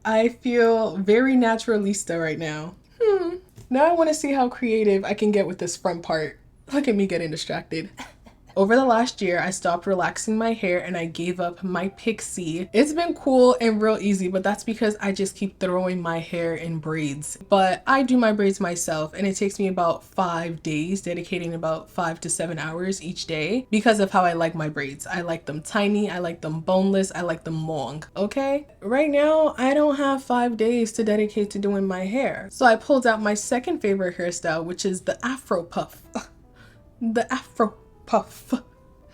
I feel very naturalista right now. Now I want to see how creative I can get with this front part. Look at me getting distracted. Over the last year, I stopped relaxing my hair and I gave up my pixie. It's been cool and real easy, but that's because I just keep throwing my hair in braids. But I do my braids myself and it takes me about 5 days, dedicating about 5 to 7 hours each day because of how I like my braids. I like them tiny, I like them boneless, I like them long, okay? Right now, I don't have 5 days to dedicate to doing my hair. So I pulled out my second favorite hairstyle, which is the Afro puff. The Afro puff.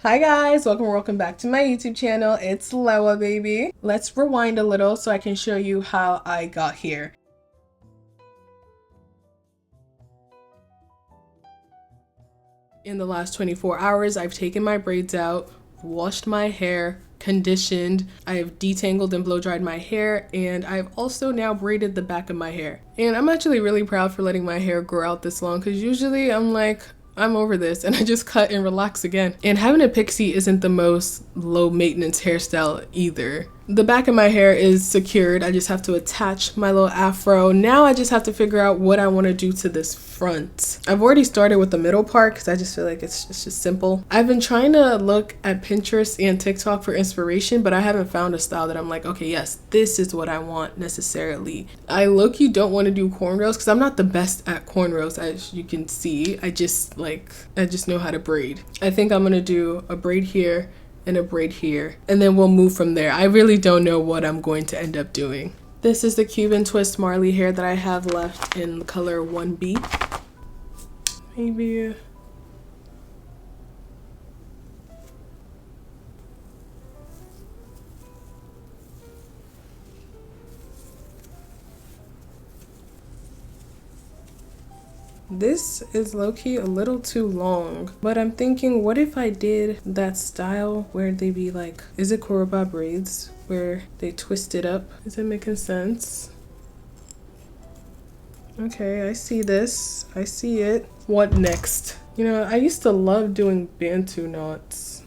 Hi guys, welcome back to my YouTube channel. It's Lewa baby. Let's rewind a little so I can show you how I got here. In the last 24 hours, I've taken my braids out, washed my hair, conditioned, I have detangled and blow dried my hair, and I've also now braided the back of my hair. And I'm actually really proud for letting my hair grow out this long because usually I'm over this and I just cut and relax again. And having a pixie isn't the most low maintenance hairstyle either. The back of my hair is secured. I just have to attach my little afro. Now I just have to figure out what I want to do to this front. I've already started with the middle part because I just feel like it's just simple. I've been trying to look at Pinterest and TikTok for inspiration, but I haven't found a style that I'm like, okay, yes, this is what I want necessarily. I low-key don't want to do cornrows because I'm not the best at cornrows, as you can see. I just know how to braid. I think I'm gonna do a braid here and a braid here, and then we'll move from there. I really don't know what I'm going to end up doing. This is the Cuban twist Marley hair that I have left in the color 1B. Maybe this is low-key a little too long, but I'm thinking, what if I did that style where they be like, is it Koroba braids, where they twist it up? Is it making sense? Okay, I see this. I see it. What next? You know, I used to love doing Bantu knots.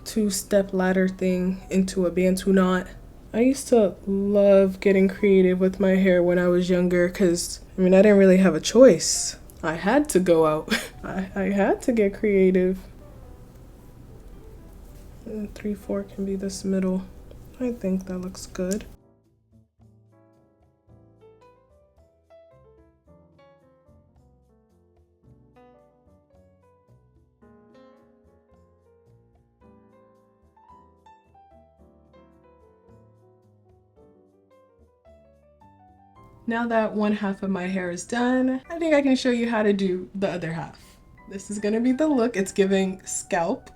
Two-step ladder thing into a Bantu knot. I used to love getting creative with my hair when I was younger because, I didn't really have a choice. I had to go out. I had to get creative. And 3/4 can be this middle. I think that looks good. Now that one half of my hair is done, I think I can show you how to do the other half. This is gonna be the look. It's giving scalp.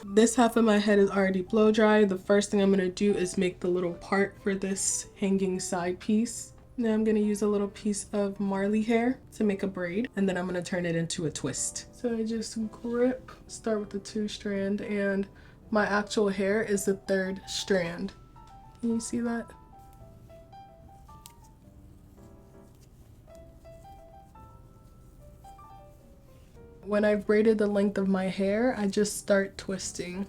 This half of my head is already blow dried. The first thing I'm gonna do is make the little part for this hanging side piece. Now I'm gonna use a little piece of Marley hair to make a braid, and then I'm gonna turn it into a twist. So I just grip, start with the 2-strand, and my actual hair is the 3rd strand. Can you see that? When I've braided the length of my hair, I just start twisting.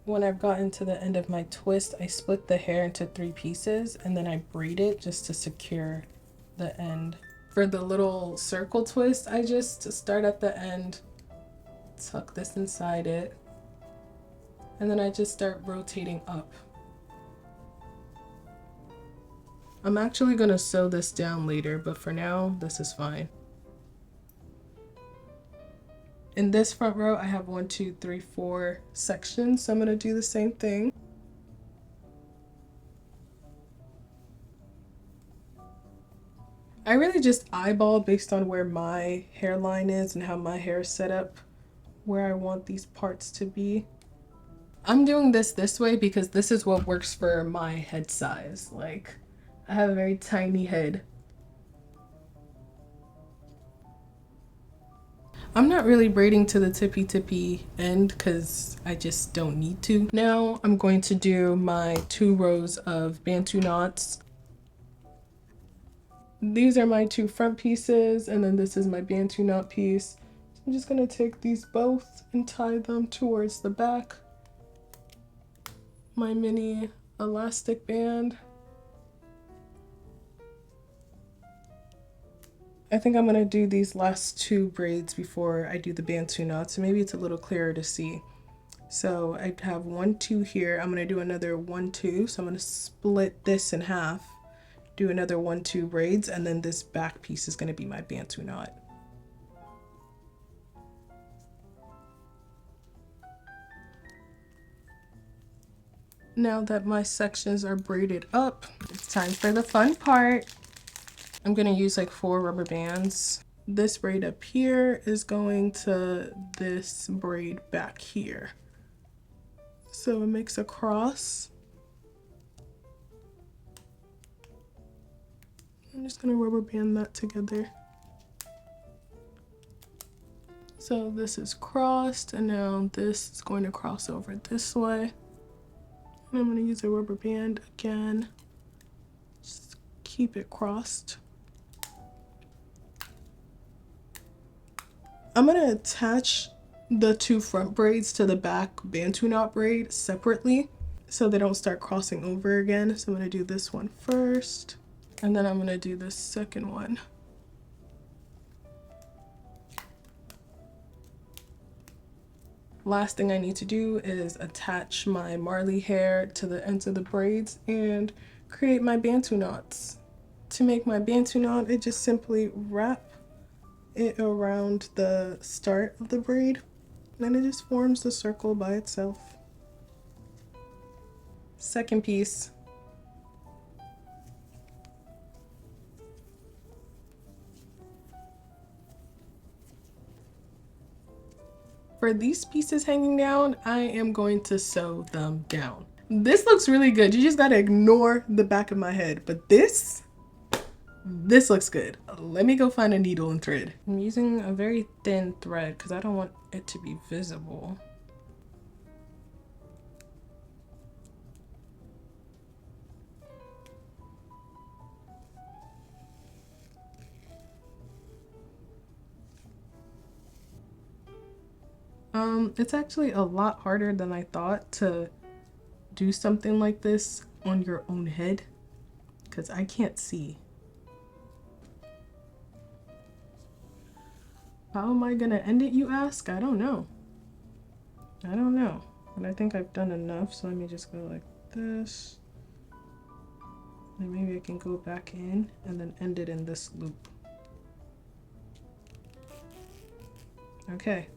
When I've gotten to the end of my twist, I split the hair into 3 pieces and then I braid it just to secure the end. For the little circle twist, I just start at the end, tuck this inside it, and then I just start rotating up. I'm actually gonna sew this down later, but for now, this is fine. In this front row, I have 1, 2, 3, 4 sections, so I'm gonna do the same thing. I really just eyeball based on where my hairline is and how my hair is set up, where I want these parts to be. I'm doing this way because this is what works for my head size. Like, I have a very tiny head. I'm not really braiding to the tippy end because I just don't need to. Now I'm going to do my 2 rows of Bantu knots. These are my two front pieces, and then this is my bantu knot piece. So I'm just gonna take these both and tie them towards the back. My mini elastic band. I think I'm gonna do these last two braids before I do the bantu knot, so maybe it's a little clearer to see. So I have 1, 2 here. I'm gonna do another 1, 2. So I'm gonna split this in half, do another 1, 2 braids, and then this back piece is gonna be my bantu knot. Now that my sections are braided up, it's time for the fun part. I'm gonna use like 4 rubber bands. This braid up here is going to this braid back here. So it makes a cross. I'm just gonna rubber band that together. So this is crossed, and now this is going to cross over this way. And I'm gonna use a rubber band again. Just keep it crossed. I'm gonna attach the 2 front braids to the back bantu knot braid separately so they don't start crossing over again. So I'm gonna do this one first, and then I'm gonna do the second one. Last thing I need to do is attach my Marley hair to the ends of the braids and create my bantu knots. To make my bantu knot, I just simply wrap it around the start of the braid, and then it just forms the circle by itself. Second piece. For these pieces hanging down, I am going to sew them down. This looks really good. You just gotta ignore the back of my head, but this looks good. Let me go find a needle and thread. I'm using a very thin thread because I don't want it to be visible. It's actually a lot harder than I thought to do something like this on your own head because I can't see. How am I gonna end it, you ask? I don't know. I don't know, but I think I've done enough, so let me just go like this. And maybe I can go back in and then end it in this loop. Okay.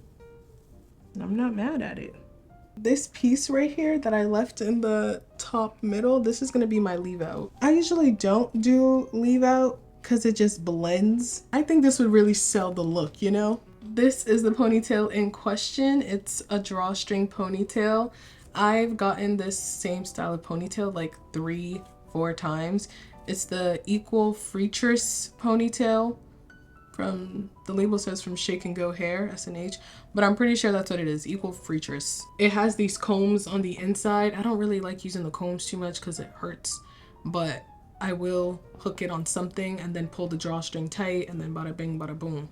I'm not mad at it. This piece right here that I left in the top middle, this is gonna be my leave out. I usually don't do leave out because it just blends. I think this would really sell the look, you know? This is the ponytail in question. It's a drawstring ponytail. I've gotten this same style of ponytail like 3, 4 times. It's the Equal Freatress ponytail. From the label says from Shake and Go Hair, SNH, but I'm pretty sure that's what it is, Equal Freatress. It has these combs on the inside. I don't really like using the combs too much because it hurts, but I will hook it on something and then pull the drawstring tight and then bada bing, bada boom.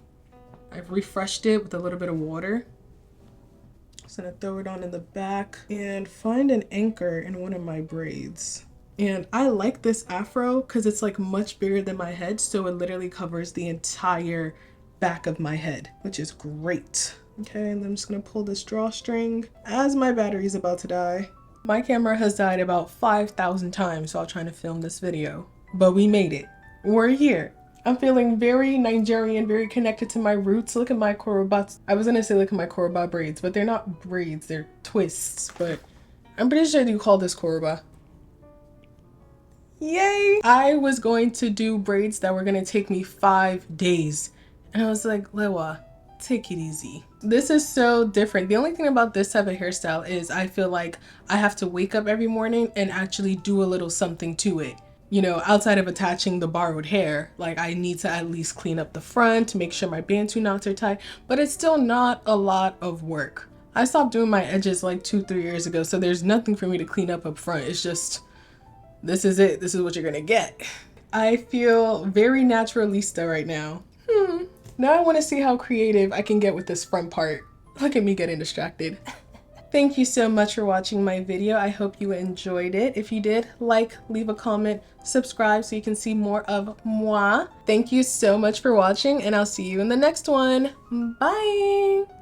I've refreshed it with a little bit of water. So I'm gonna throw it on in the back and find an anchor in one of my braids. And I like this afro because it's like much bigger than my head, so it literally covers the entire back of my head, which is great. Okay, and I'm just gonna pull this drawstring as my battery is about to die. My camera has died about 5,000 times while trying to film this video, but we made it. We're here. I'm feeling very Nigerian, very connected to my roots. Look at my korobas. I was gonna say look at my koroba braids, but they're not braids, they're twists, but I'm pretty sure you call this koroba. Yay! I was going to do braids that were gonna take me 5 days. And I was like, Lewa, take it easy. This is so different. The only thing about this type of hairstyle is I feel like I have to wake up every morning and actually do a little something to it. You know, outside of attaching the borrowed hair, like I need to at least clean up the front, make sure my bantu knots are tight, but it's still not a lot of work. I stopped doing my edges like 2-3 years ago, so there's nothing for me to clean up front. It's just, this is it. This is what you're gonna get. I feel very naturalista right now. Now I want to see how creative I can get with this front part. Look at me getting distracted. Thank you so much for watching my video. I hope you enjoyed it. If you did, like, leave a comment, subscribe so you can see more of moi. Thank you so much for watching, and I'll see you in the next one. Bye!